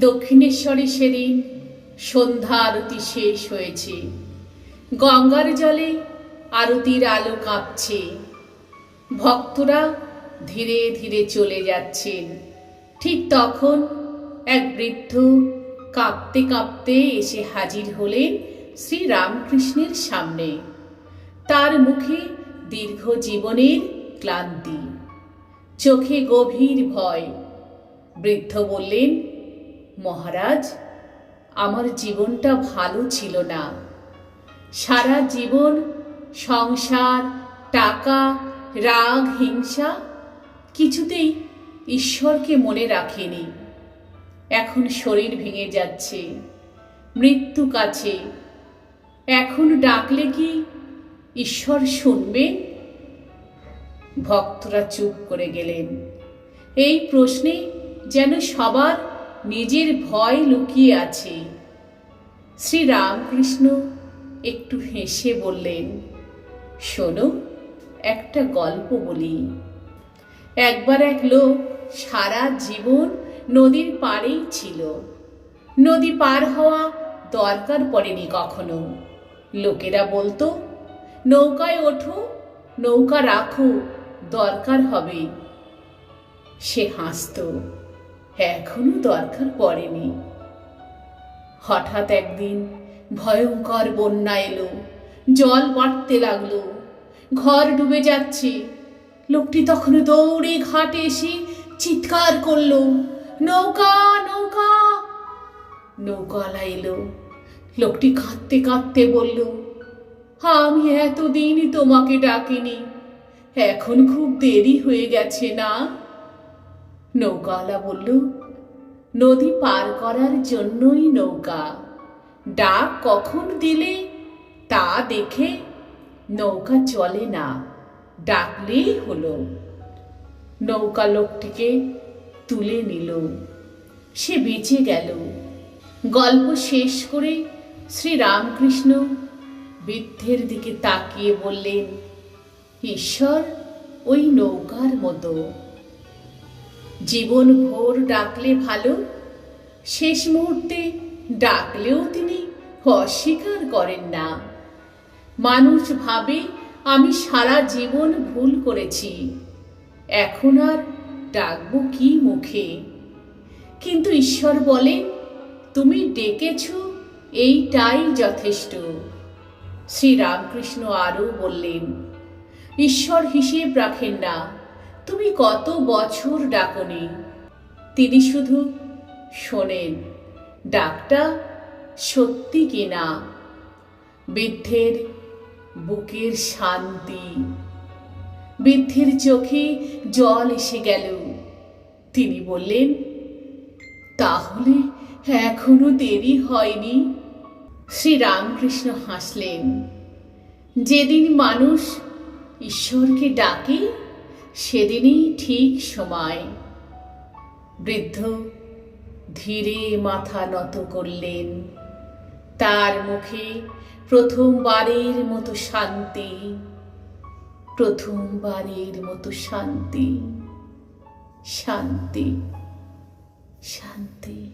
দক্ষিণেশ্বরে সেদিন সন্ধ্যা আরতি শেষ হয়েছে। গঙ্গার জলে আরতির আলো কাঁপছে। ভক্তরা ধীরে ধীরে চলে যাচ্ছেন। ঠিক তখন এক বৃদ্ধ কাঁপতে কাঁপতে এসে হাজির হলেন শ্রী রামকৃষ্ণের সামনে। তার মুখে দীর্ঘ জীবনের ক্লান্তি, চোখে গভীর ভয়। বৃদ্ধ বললেন, মহারাজ, আমার জীবনটা ভালো ছিল না। সারা জীবন সংসার, টাকা, রাগ, হিংসা, কিছুতেই ঈশ্বরকে মনে রাখিনি। এখন শরীর ভেঙে যাচ্ছে, মৃত্যু কাছে। এখন ডাকলে কি ঈশ্বর শুনবেন? ভক্তরা চুপ করে গেলেন। এই প্রশ্নে যেন সবার নিজের ভয় লুকিয়ে আছে। শ্রী রামকৃষ্ণ একটু হেসে বললেন, শোনো, একটা গল্প বলি। একবার এক লোক সারা জীবন নদীর পাড়েই ছিল। নদী পার হওয়া দরকার পড়েনি কখনো। লোকেরা বলতো, নৌকায় ওঠো, নৌকা রাখো, দরকার হবে। সে হাসত, এখনো দরকার পড়েনি। হঠাৎ একদিন ভয়ঙ্কর বন্যা এলো, জল বাড়তে লাগলো, ঘর ডুবে যাচ্ছে। লোকটি তখন দৌড়ে ঘাটে এসে চিৎকার করলো, নৌকা, নৌকা। নৌকাওয়ালা এলো। লোকটি কাঁদতে কাঁদতে বলল, আমি এতদিন তোমাকে ডাকিনি, এখন খুব দেরি হয়ে গেছে না? নৌকাওয়ালা বলল, নদী পার করার জন্যই নৌকা। ডাক কখন দিলে তা দেখে নৌকা চলে না, ডাকলেই হলো। নৌকা লোকটিকে তুলে নিল, সে বেঁচে গেল। গল্প শেষ করে শ্রী রামকৃষ্ণ বৃদ্ধের দিকে তাকিয়ে বললেন, ঈশ্বর ওই নৌকার মতো। জীবন ভোর ডাকলে ভালো, শেষ মুহূর্তে ডাকলেও তিনি অস্বীকার করেন না। মানুষ ভাবে আমি সারা জীবন ভুল করেছি, এখন আর ডাকবো কি মুখে? কিন্তু ঈশ্বর বলেন, তুমি ডেকেছ, এইটাই যথেষ্ট। শ্রী রামকৃষ্ণ আরও বললেন, ঈশ্বর হিসেব রাখেন না তুমি কত বছর ডাকনি। তিনি শুধু শোনেন ডাকটা সত্যি কিনা। বৃদ্ধের বুকের শান্তি, বৃদ্ধের চোখে জল এসে গেল। তিনি বললেন, তাহলে এখনো দেরি হয়নি। শ্রী রামকৃষ্ণ হাসলেন। যেদিন মানুষ ঈশ্বরকে ডাকে সেদিনই ঠিক সময়। বৃদ্ধ ধীরে মাথা নত করলেন। তার মুখে প্রথমবারের মতো শান্তি, প্রথমবারের মতো শান্তি, শান্তি, শান্তি।